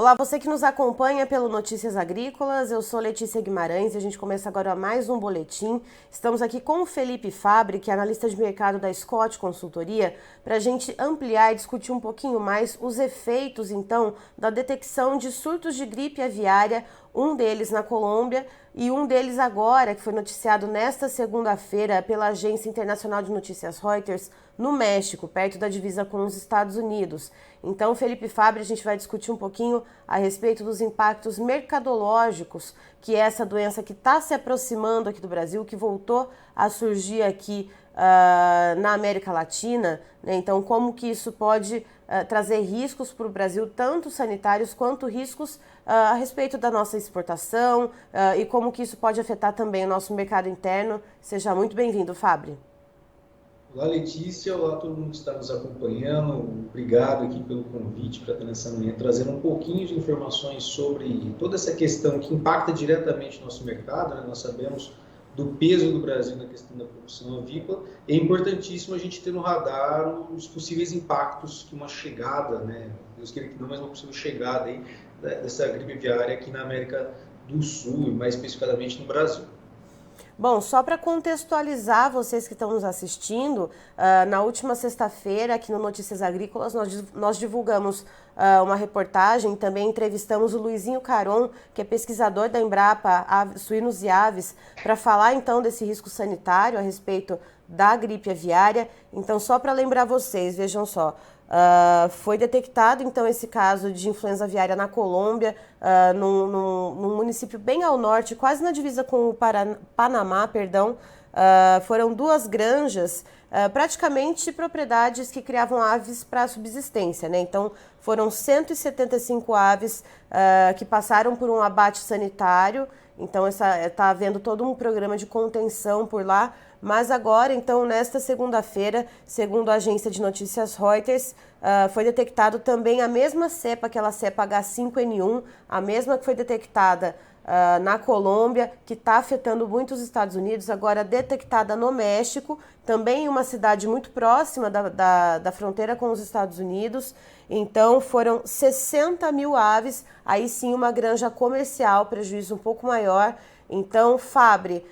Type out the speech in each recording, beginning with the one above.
Olá, você que nos acompanha pelo Notícias Agrícolas, eu sou Letícia Guimarães e a gente começa agora mais um boletim. Estamos aqui com o Felipe Fabbri, que é analista de mercado da Scott Consultoria, para a gente ampliar e discutir um pouquinho mais os efeitos, então, da detecção de surtos de gripe aviária, um deles na Colômbia e um deles agora, que foi noticiado nesta segunda-feira pela Agência Internacional de Notícias Reuters, no México, perto da divisa com os Estados Unidos. Então, Felipe Fabbri, a gente vai discutir um pouquinho a respeito dos impactos mercadológicos que essa doença que está se aproximando aqui do Brasil, que voltou a surgir aqui na América Latina, né? Então, como que isso pode trazer riscos para o Brasil, tanto sanitários quanto riscos a respeito da nossa exportação e como que isso pode afetar também o nosso mercado interno. Seja muito bem-vindo, Fabbri. Olá, Letícia. Olá, todo mundo que está nos acompanhando. Obrigado aqui pelo convite para estar nessa manhã, trazendo um pouquinho de informações sobre toda essa questão que impacta diretamente o nosso mercado, né? Nós sabemos do peso do Brasil na questão da produção avícola. É importantíssimo a gente ter no radar os possíveis impactos que uma chegada, né? Deus queira que não, mas uma possível chegada aí dessa gripe aviária aqui na América do Sul e mais especificadamente no Brasil. Bom, só para contextualizar vocês que estão nos assistindo, na última sexta-feira, aqui no Notícias Agrícolas, nós divulgamos uma reportagem, também entrevistamos o Luizinho Caron, que é pesquisador da Embrapa Suínos e Aves, para falar então desse risco sanitário a respeito da gripe aviária. Então, só para lembrar vocês, vejam só, foi detectado então esse caso de influenza aviária na Colômbia, num município bem ao norte, quase na divisa com o Panamá, perdão. Foram duas granjas, praticamente propriedades que criavam aves para subsistência, né? Então foram 175 aves que passaram por um abate sanitário. Então está havendo todo um programa de contenção por lá. Mas agora, então, nesta segunda-feira, segundo a agência de notícias Reuters, foi detectado também a mesma cepa, aquela cepa H5N1, a mesma que foi detectada na Colômbia, que está afetando muito os Estados Unidos, agora detectada no México, também em uma cidade muito próxima da fronteira com os Estados Unidos. Então, foram 60 mil aves, aí sim uma granja comercial, prejuízo um pouco maior. Então, Fabbri,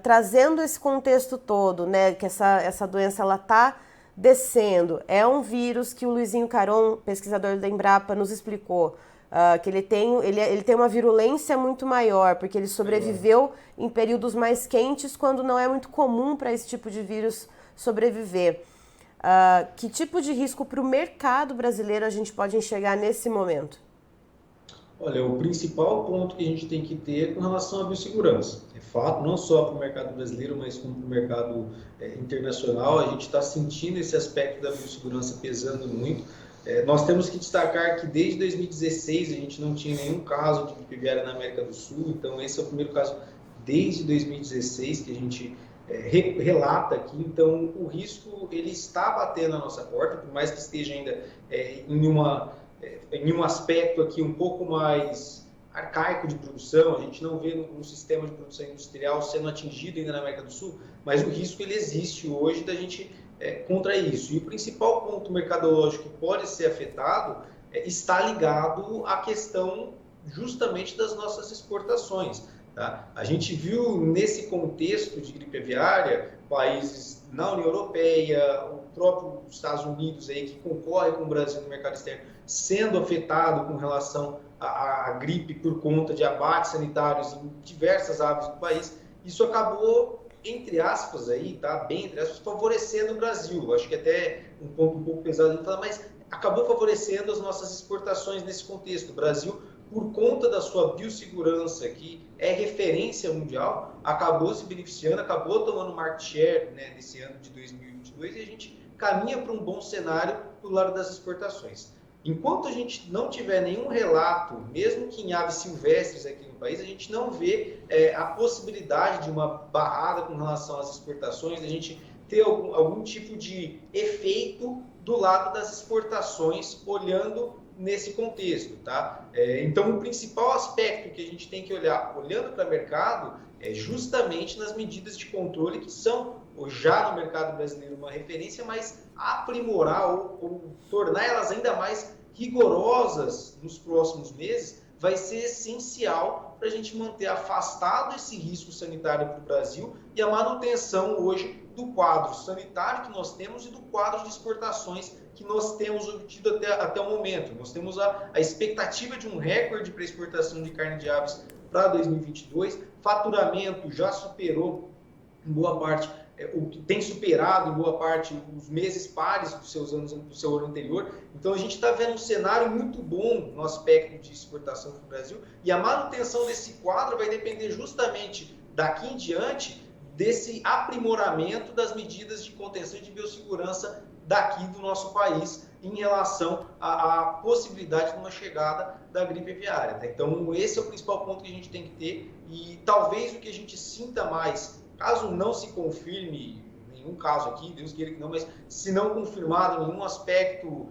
trazendo esse contexto todo, né, que essa doença ela está descendo, é um vírus que o Luizinho Caron, pesquisador da Embrapa, nos explicou, que ele tem uma virulência muito maior, porque ele sobreviveu em períodos mais quentes, quando não é muito comum para esse tipo de vírus sobreviver. Que tipo de risco para o mercado brasileiro a gente pode enxergar nesse momento? Olha, o principal ponto que a gente tem que ter é com relação à biossegurança. É fato, não só para o mercado brasileiro, mas como para o mercado internacional, a gente está sentindo esse aspecto da biossegurança pesando muito. Nós temos que destacar que desde 2016 a gente não tinha nenhum caso de gripe aviária na América do Sul, então esse é o primeiro caso desde 2016 que a gente relata aqui. Então o risco ele está batendo na nossa porta, por mais que esteja ainda em um aspecto aqui um pouco mais arcaico de produção, a gente não vê um sistema de produção industrial sendo atingido ainda na América do Sul, mas o risco ele existe hoje da gente contra isso. E o principal ponto mercadológico que pode ser afetado está ligado à questão justamente das nossas exportações. Tá? A gente viu nesse contexto de gripe aviária, países na União Europeia, o próprio Estados Unidos aí, que concorre com o Brasil no mercado externo, sendo afetado com relação à gripe por conta de abates sanitários em diversas aves do país. Isso acabou, entre aspas, aí, tá? Bem entre aspas, favorecendo o Brasil. Acho que até um ponto um pouco pesado de falar, mas acabou favorecendo as nossas exportações nesse contexto. O Brasil, por conta da sua biossegurança, que é referência mundial, acabou se beneficiando, acabou tomando market share, né, nesse ano de 2022 e a gente caminha para um bom cenário do lado das exportações. Enquanto a gente não tiver nenhum relato, mesmo que em aves silvestres aqui no país, a gente não vê a possibilidade de uma barrada com relação às exportações, a gente ter algum tipo de efeito do lado das exportações, olhando nesse contexto, tá? Então, o principal aspecto que a gente tem que olhar, olhando para o mercado, é justamente nas medidas de controle que são já no mercado brasileiro uma referência, mas aprimorar ou tornar elas ainda mais rigorosas nos próximos meses vai ser essencial para a gente manter afastado esse risco sanitário para o Brasil e a manutenção hoje do quadro sanitário que nós temos e do quadro de exportações que nós temos obtido até o momento. Nós temos a expectativa de um recorde para exportação de carne de aves para 2022, faturamento já superou em boa parte, o que tem superado em boa parte os meses pares do seu ano anterior. Então a gente está vendo um cenário muito bom no aspecto de exportação para o Brasil e a manutenção desse quadro vai depender justamente daqui em diante desse aprimoramento das medidas de contenção e de biossegurança daqui do nosso país em relação à possibilidade de uma chegada da gripe aviária. Tá? Então esse é o principal ponto que a gente tem que ter e talvez o que a gente sinta mais, caso não se confirme nenhum caso aqui, Deus queira que não, mas se não confirmado nenhum aspecto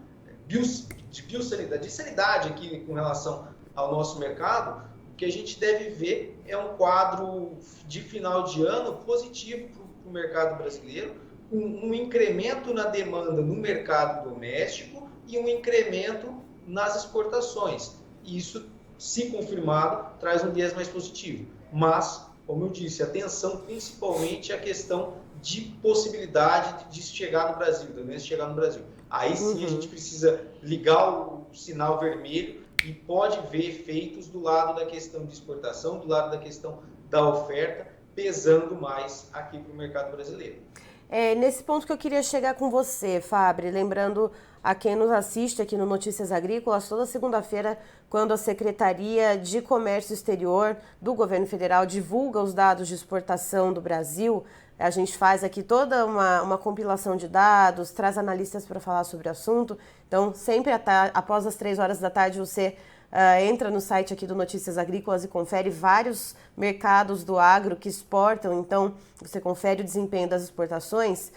de biossanidade, de sanidade aqui com relação ao nosso mercado, o que a gente deve ver é um quadro de final de ano positivo para o mercado brasileiro, com um incremento na demanda no mercado doméstico e um incremento nas exportações. Isso, se confirmado, traz um viés mais positivo. Mas, como eu disse, atenção principalmente à questão de possibilidade de chegar no Brasil, da doença chegar no Brasil. Aí sim a gente precisa ligar o sinal vermelho e pode ver efeitos do lado da questão de exportação, do lado da questão da oferta, pesando mais aqui para o mercado brasileiro. É nesse ponto que eu queria chegar com você, Fabri, lembrando a quem nos assiste aqui no Notícias Agrícolas, toda segunda-feira, quando a Secretaria de Comércio Exterior do Governo Federal divulga os dados de exportação do Brasil, a gente faz aqui toda uma compilação de dados, traz analistas para falar sobre o assunto. Então, sempre após as 3 horas da tarde, você entra no site aqui do Notícias Agrícolas e confere vários mercados do agro que exportam. Então, você confere o desempenho das exportações.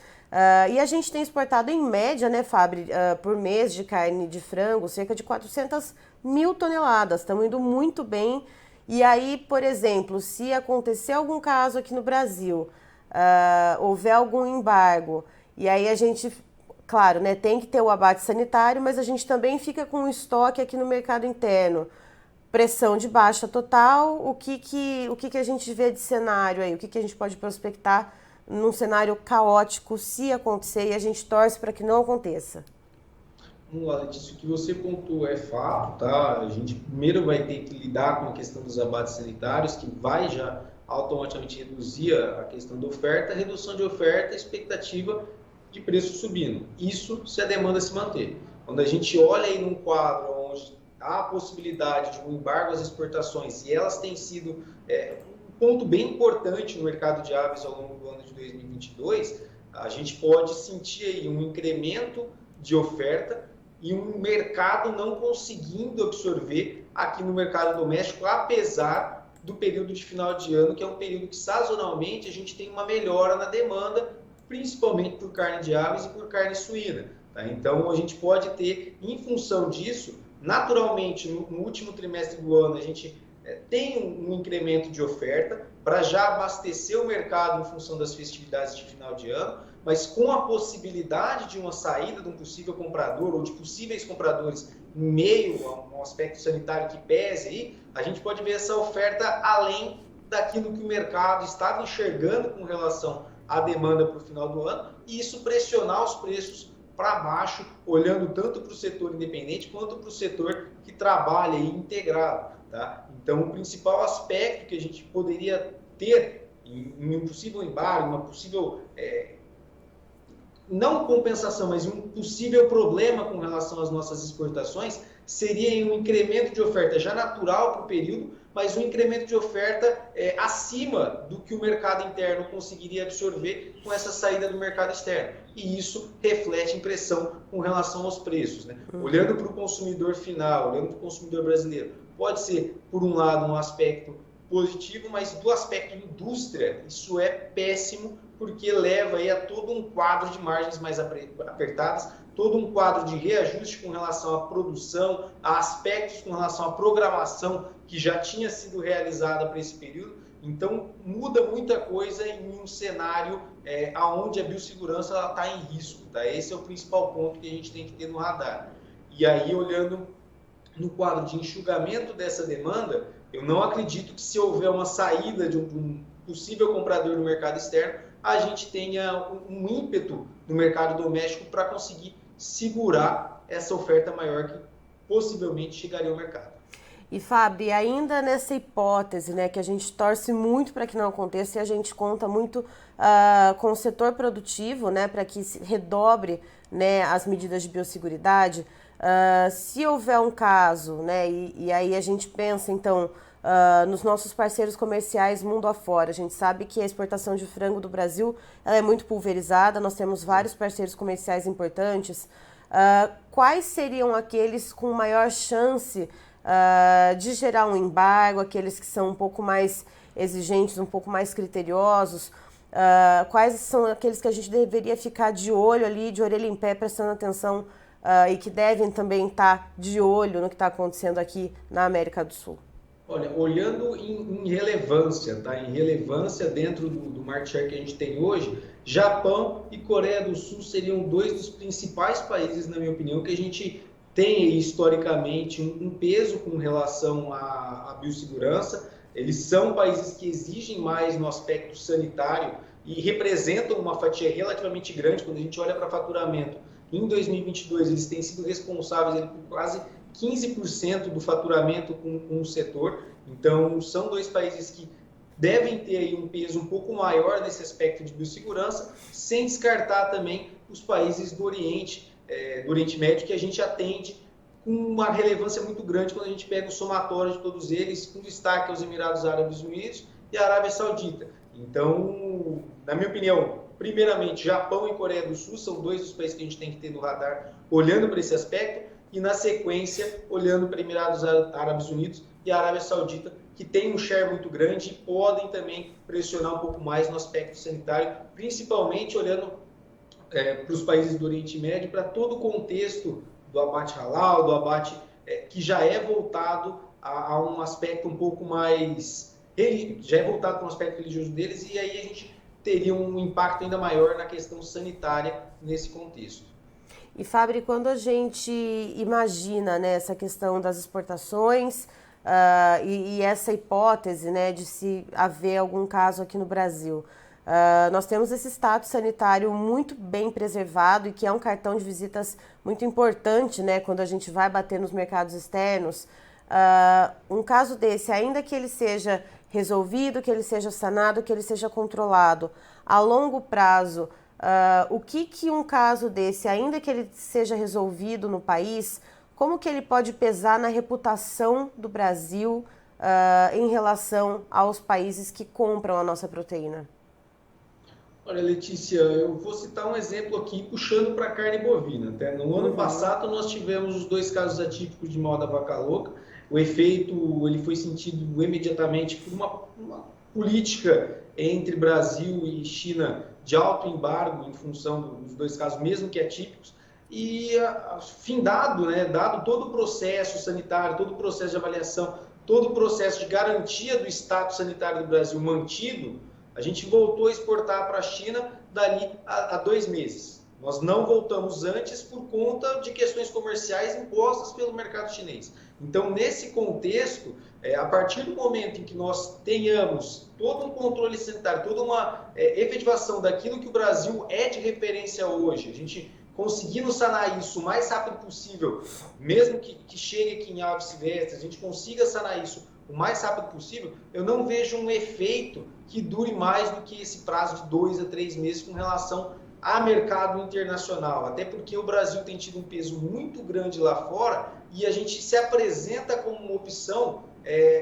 E a gente tem exportado em média, né, Fabri, por mês de carne de frango, cerca de 400 mil toneladas. Estamos indo muito bem. E aí, por exemplo, se acontecer algum caso aqui no Brasil, houver algum embargo, e aí a gente, claro, né, tem que ter o abate sanitário, mas a gente também fica com um estoque aqui no mercado interno. Pressão de baixa total, o que a gente vê de cenário aí? O que a gente pode prospectar num cenário caótico se acontecer e a gente torce para que não aconteça? Vamos lá, Letícia, o que você pontuou é fato, tá? A gente primeiro vai ter que lidar com a questão dos abates sanitários, que vai já automaticamente reduzir a questão da oferta, redução de oferta, expectativa de preço subindo. Isso se a demanda se manter. Quando a gente olha aí num quadro onde há a possibilidade de um embargo às exportações, e elas têm sido um ponto bem importante no mercado de aves ao longo do ano de 2022, a gente pode sentir aí um incremento de oferta e um mercado não conseguindo absorver aqui no mercado doméstico, apesar do período de final de ano, que é um período que sazonalmente a gente tem uma melhora na demanda, principalmente por carne de aves e por carne suína. Tá? Então a gente pode ter, em função disso, naturalmente no último trimestre do ano a gente tem um incremento de oferta para já abastecer o mercado em função das festividades de final de ano, mas com a possibilidade de uma saída de um possível comprador ou de possíveis compradores em meio a um aspecto sanitário que pese aí, a gente pode ver essa oferta além daquilo que o mercado estava enxergando com relação à demanda para o final do ano e isso pressionar os preços para baixo, olhando tanto para o setor independente quanto para o setor que trabalha aí integrado. Tá? Então, o principal aspecto que a gente poderia ter em um possível embargo, uma possível, não compensação, mas um possível problema com relação às nossas exportações, seria um incremento de oferta já natural para o período, mas um incremento de oferta acima do que o mercado interno conseguiria absorver com essa saída do mercado externo. E isso reflete em pressão com relação aos preços. Né? Olhando para o consumidor final, olhando para o consumidor brasileiro, pode ser, por um lado, um aspecto positivo, mas do aspecto indústria, isso é péssimo, porque leva aí a todo um quadro de margens mais apertadas, todo um quadro de reajuste com relação à produção, a aspectos com relação à programação que já tinha sido realizada para esse período. Então, muda muita coisa em um cenário onde a biossegurança está em risco. Tá? Esse é o principal ponto que a gente tem que ter no radar. E aí, olhando no quadro de enxugamento dessa demanda, eu não acredito que se houver uma saída de um possível comprador no mercado externo, a gente tenha um ímpeto no mercado doméstico para conseguir segurar essa oferta maior que possivelmente chegaria ao mercado. E Fábio, ainda nessa hipótese, né, que a gente torce muito para que não aconteça e a gente conta muito com o setor produtivo, né, para que se redobre, né, as medidas de biosseguridade, se houver um caso, né, e aí a gente pensa então nos nossos parceiros comerciais mundo afora. A gente sabe que a exportação de frango do Brasil ela é muito pulverizada, nós temos vários parceiros comerciais importantes. Quais seriam aqueles com maior chance de gerar um embargo, aqueles que são um pouco mais exigentes, um pouco mais criteriosos? Quais são aqueles que a gente deveria ficar de olho ali, de orelha em pé, prestando atenção e que devem também estar de olho no que está acontecendo aqui na América do Sul? Olha, olhando em relevância, tá? Em relevância dentro do market share que a gente tem hoje, Japão e Coreia do Sul seriam dois dos principais países, na minha opinião, que a gente tem historicamente um peso com relação à biossegurança. Eles são países que exigem mais no aspecto sanitário e representam uma fatia relativamente grande. Quando a gente olha para faturamento, em 2022 eles têm sido responsáveis por quase 15% do faturamento com o setor. Então, são dois países que devem ter aí um peso um pouco maior nesse aspecto de biossegurança, sem descartar também os países do Oriente Médio, que a gente atende com uma relevância muito grande quando a gente pega o somatório de todos eles, com destaque aos Emirados Árabes Unidos e a Arábia Saudita. Então, na minha opinião, primeiramente, Japão e Coreia do Sul são dois dos países que a gente tem que ter no radar, olhando para esse aspecto, e na sequência, olhando para Emirados Árabes Unidos e a Arábia Saudita, que tem um share muito grande e podem também pressionar um pouco mais no aspecto sanitário, principalmente olhando para os países do Oriente Médio, para todo o contexto do abate halal, do abate que já é voltado a um aspecto um pouco mais... já é voltado para um aspecto religioso deles, e aí a gente teria um impacto ainda maior na questão sanitária nesse contexto. E Fábio, quando a gente imagina, né, essa questão das exportações e essa hipótese, né, de se haver algum caso aqui no Brasil, nós temos esse status sanitário muito bem preservado e que é um cartão de visitas muito importante, né, quando a gente vai bater nos mercados externos. Um caso desse, ainda que ele seja resolvido, que ele seja sanado, que ele seja controlado, a longo prazo, o que um caso desse, ainda que ele seja resolvido no país, como que ele pode pesar na reputação do Brasil em relação aos países que compram a nossa proteína? Olha, Letícia, eu vou citar um exemplo aqui puxando para a carne bovina. Até no ano passado nós tivemos os dois casos atípicos de mal da vaca louca. O efeito ele foi sentido imediatamente por uma política entre Brasil e China de alto embargo em função dos dois casos, mesmo que atípicos, e findado, né, dado todo o processo sanitário, todo o processo de avaliação, todo o processo de garantia do status sanitário do Brasil mantido, a gente voltou a exportar para a China dali a 2 meses. Nós não voltamos antes por conta de questões comerciais impostas pelo mercado chinês. Então, nesse contexto, a partir do momento em que nós tenhamos todo um controle sanitário, toda uma efetivação daquilo que o Brasil é de referência hoje, a gente conseguindo sanar isso o mais rápido possível, mesmo que chegue aqui em aves silvestres, a gente consiga sanar isso o mais rápido possível, eu não vejo um efeito que dure mais do que esse prazo de 2 a 3 meses com relação a mercado internacional, até porque o Brasil tem tido um peso muito grande lá fora e a gente se apresenta como uma opção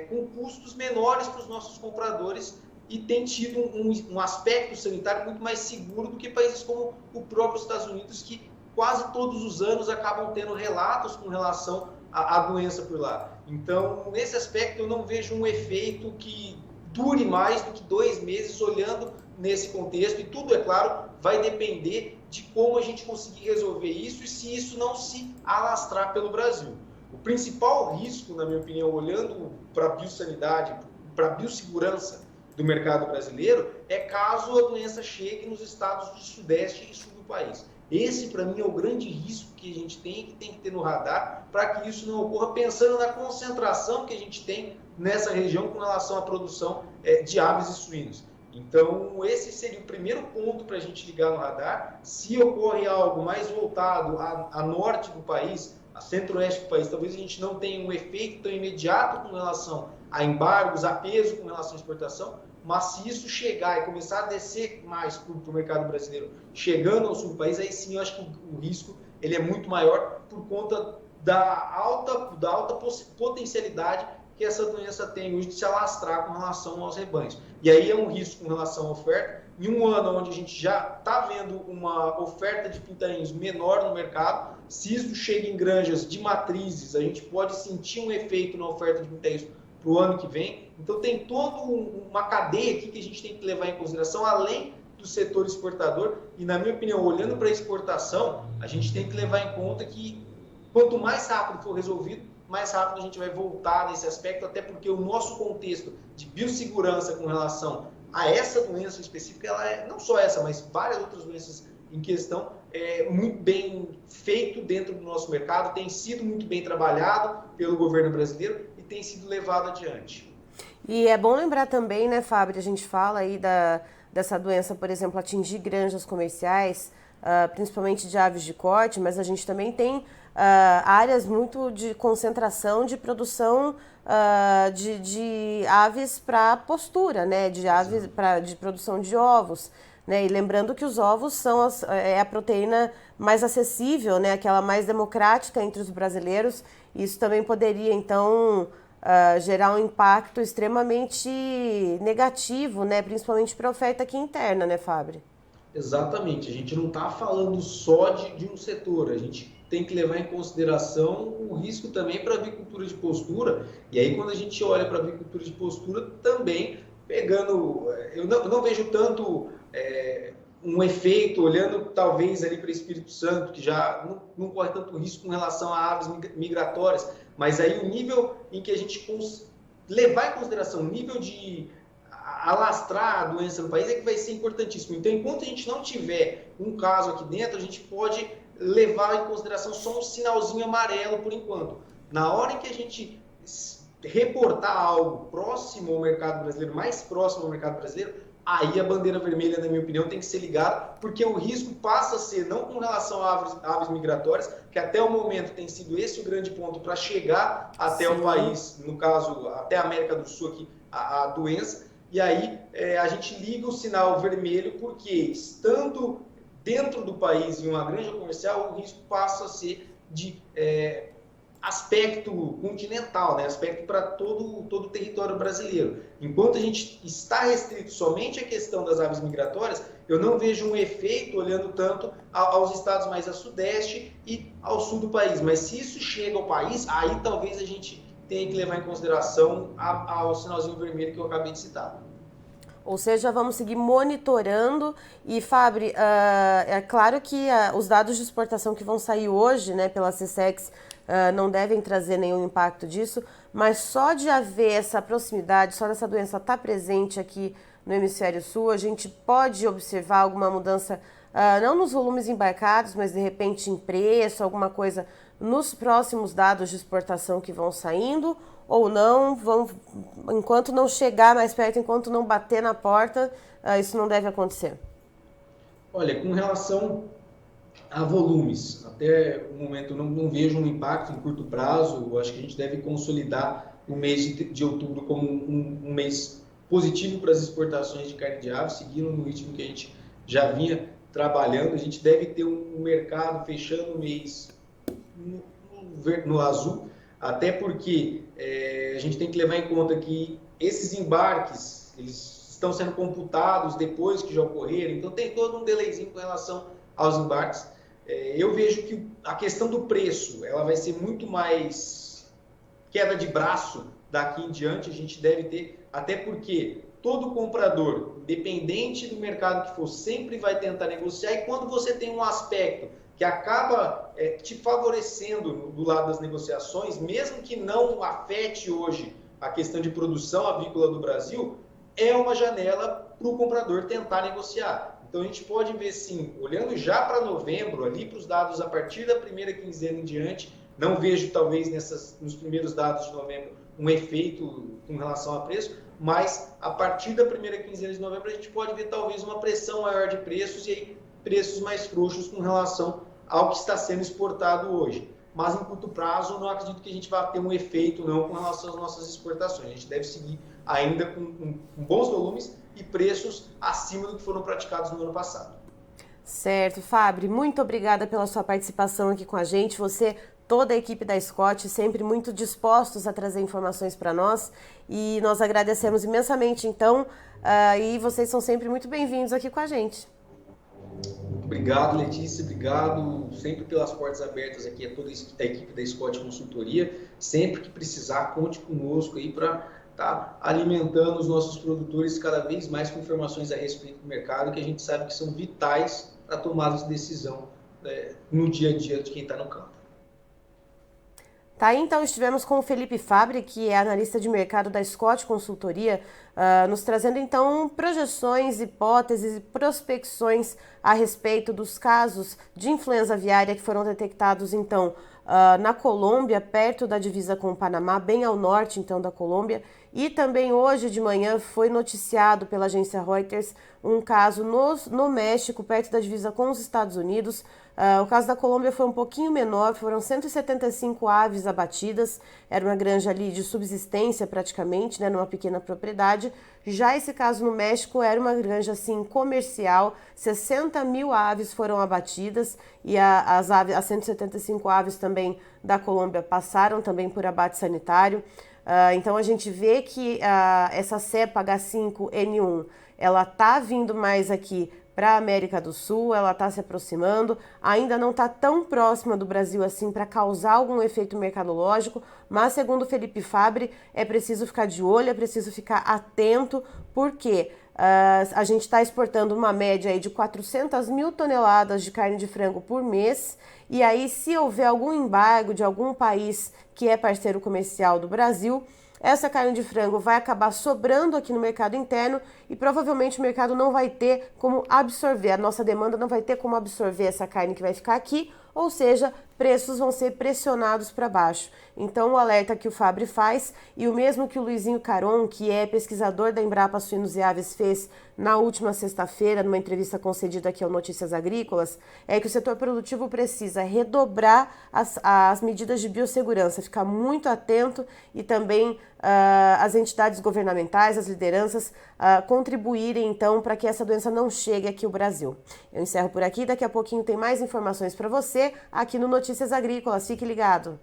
com custos menores para os nossos compradores e tem tido um aspecto sanitário muito mais seguro do que países como o próprio Estados Unidos, que quase todos os anos acabam tendo relatos com relação à doença por lá. Então, nesse aspecto, eu não vejo um efeito que dure mais do que 2 meses olhando nesse contexto, e tudo, é claro, vai depender de como a gente conseguir resolver isso e se isso não se alastrar pelo Brasil. O principal risco, na minha opinião, olhando para a biossanidade, para a biossegurança do mercado brasileiro, é caso a doença chegue nos estados do sudeste e sul do país. Esse, para mim, é o grande risco que a gente tem e que tem que ter no radar para que isso não ocorra, pensando na concentração que a gente tem nessa região com relação à produção de aves e suínos. Então, esse seria o primeiro ponto para a gente ligar no radar. Se ocorre algo mais voltado a norte do país, a centro-oeste do país, talvez a gente não tenha um efeito tão imediato com relação a embargos, a peso com relação à exportação, mas se isso chegar e começar a descer mais para o mercado brasileiro, chegando ao sul do país, aí sim eu acho que o risco ele é muito maior por conta da alta potencialidade que essa doença tem hoje de se alastrar com relação aos rebanhos. E aí é um risco com relação à oferta. Em um ano onde a gente já está vendo uma oferta de pintainhos menor no mercado, se isso chega em granjas de matrizes, a gente pode sentir um efeito na oferta de pintainhos para o ano que vem. Então tem toda uma cadeia aqui que a gente tem que levar em consideração, além do setor exportador. E na minha opinião, olhando para a exportação, a gente tem que levar em conta que quanto mais rápido for resolvido, mais rápido a gente vai voltar nesse aspecto, até porque o nosso contexto de biossegurança com relação a essa doença específica, ela é não só essa, mas várias outras doenças em questão, é muito bem feito dentro do nosso mercado, tem sido muito bem trabalhado pelo governo brasileiro e tem sido levado adiante. E é bom lembrar também, né, Fábio, a gente fala aí dessa doença, por exemplo, atingir granjas comerciais, principalmente de aves de corte, mas a gente também tem áreas muito de concentração de produção de aves para postura, né, de aves de produção de ovos. Né? E lembrando que os ovos são a proteína mais acessível, né? Aquela mais democrática entre os brasileiros. Isso também poderia, então, gerar um impacto extremamente negativo, né? Principalmente para a oferta aqui interna, né, Fábio? Exatamente. A gente não está falando só de um setor. A gente tem que levar em consideração o risco também para a avicultura de postura. E aí, quando a gente olha para a avicultura de postura, também pegando... Eu não vejo tanto... um efeito, olhando talvez ali para o Espírito Santo, que já não corre tanto risco com relação a aves migratórias, mas aí o nível em que a gente levar em consideração o nível de alastrar a doença no país é que vai ser importantíssimo. Então, enquanto a gente não tiver um caso aqui dentro, a gente pode levar em consideração só um sinalzinho amarelo por enquanto. Na hora em que a gente reportar algo próximo ao mercado brasileiro, mais próximo ao mercado brasileiro, aí a bandeira vermelha, na minha opinião, tem que ser ligada, porque o risco passa a ser, não com relação a aves migratórias, que até o momento tem sido esse o grande ponto para chegar até o país, no caso, até a América do Sul aqui, a doença, e aí a gente liga o sinal vermelho, porque estando dentro do país, em uma granja comercial, o risco passa a ser de aspecto continental, né? Aspecto para todo o território brasileiro. Enquanto a gente está restrito somente à questão das aves migratórias, eu não vejo um efeito olhando tanto aos estados mais a sudeste e ao sul do país. Mas se isso chega ao país, aí talvez a gente tenha que levar em consideração ao sinalzinho vermelho que eu acabei de citar. Ou seja, vamos seguir monitorando. E, Fábio, é claro que os dados de exportação que vão sair hoje, né, pela SECEX, não devem trazer nenhum impacto disso, mas só de haver essa proximidade, só dessa doença estar presente aqui no hemisfério sul, a gente pode observar alguma mudança, não nos volumes embarcados, mas de repente em preço, alguma coisa nos próximos dados de exportação que vão saindo, ou não, enquanto não chegar mais perto, enquanto não bater na porta, isso não deve acontecer. Olha, com relação a volumes, até o momento eu não vejo um impacto em curto prazo. Eu acho que a gente deve consolidar o mês de outubro como um mês positivo para as exportações de carne de ave, seguindo no ritmo que a gente já vinha trabalhando. A gente deve ter um mercado fechando o mês no azul, até porque a gente tem que levar em conta que esses embarques eles estão sendo computados depois que já ocorreram, então tem todo um delayzinho com relação aos embarques. Eu vejo que a questão do preço ela vai ser muito mais queda de braço daqui em diante. A gente deve ter, até porque todo comprador, independente do mercado que for, sempre vai tentar negociar, e quando você tem um aspecto que acaba te favorecendo do lado das negociações, mesmo que não afete hoje a questão de produção avícola do Brasil, é uma janela para o comprador tentar negociar. Então a gente pode ver sim, olhando já para novembro, ali para os dados a partir da primeira quinzena em diante, não vejo talvez nos primeiros dados de novembro um efeito com relação a preço, mas a partir da primeira quinzena de novembro a gente pode ver talvez uma pressão maior de preços e aí preços mais frouxos com relação ao que está sendo exportado hoje. Mas em curto prazo não acredito que a gente vá ter um efeito não com relação às nossas exportações. A gente deve seguir ainda com bons volumes e preços acima do que foram praticados no ano passado. Certo, Fabri, muito obrigada pela sua participação aqui com a gente. Você, toda a equipe da Scott, sempre muito dispostos a trazer informações para nós e nós agradecemos imensamente, então, e vocês são sempre muito bem-vindos aqui com a gente. Obrigado, Letícia, obrigado sempre pelas portas abertas aqui a toda a equipe da Scott Consultoria. Sempre que precisar, conte conosco aí para estar alimentando os nossos produtores cada vez mais com informações a respeito do mercado, que a gente sabe que são vitais para a tomada de decisão no dia a dia de quem está no campo. Tá, então estivemos com o Felipe Fabri, que é analista de mercado da Scott Consultoria, nos trazendo então projeções, hipóteses e prospecções a respeito dos casos de influenza aviária que foram detectados então na Colômbia, perto da divisa com o Panamá, bem ao norte então da Colômbia, e também hoje de manhã foi noticiado pela agência Reuters um caso no México, perto da divisa com os Estados Unidos. O caso da Colômbia foi um pouquinho menor, foram 175 aves abatidas, era uma granja ali de subsistência praticamente, né, numa pequena propriedade. Já esse caso no México era uma granja assim comercial, 60 mil aves foram abatidas e as 175 aves também da Colômbia passaram também por abate sanitário. Então a gente vê que essa cepa H5N1, ela tá vindo mais aqui para a América do Sul, ela está se aproximando, ainda não está tão próxima do Brasil assim para causar algum efeito mercadológico, mas segundo Felipe Fabri, é preciso ficar de olho, é preciso ficar atento, porque a gente está exportando uma média aí de 400 mil toneladas de carne de frango por mês, e aí se houver algum embargo de algum país que é parceiro comercial do Brasil, essa carne de frango vai acabar sobrando aqui no mercado interno e provavelmente o mercado não vai ter como absorver, a nossa demanda não vai ter como absorver essa carne que vai ficar aqui, ou seja, preços vão ser pressionados para baixo. Então o alerta que o Fabri faz e o mesmo que o Luizinho Caron, que é pesquisador da Embrapa Suínos e Aves, fez na última sexta-feira, numa entrevista concedida aqui ao Notícias Agrícolas, é que o setor produtivo precisa redobrar as medidas de biossegurança, ficar muito atento e também as entidades governamentais, as lideranças, contribuírem então para que essa doença não chegue aqui ao Brasil. Eu encerro por aqui, daqui a pouquinho tem mais informações para você aqui no Notícias Agrícolas, fique ligado.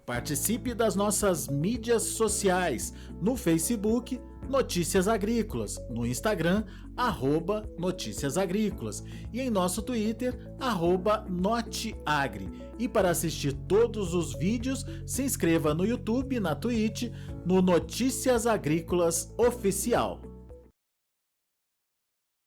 Participe das nossas mídias sociais, no Facebook, Notícias Agrícolas, no Instagram, @Notícias Agrícolas e em nosso Twitter, @Noteagri. E para assistir todos os vídeos, se inscreva no YouTube, na Twitch, no Notícias Agrícolas Oficial.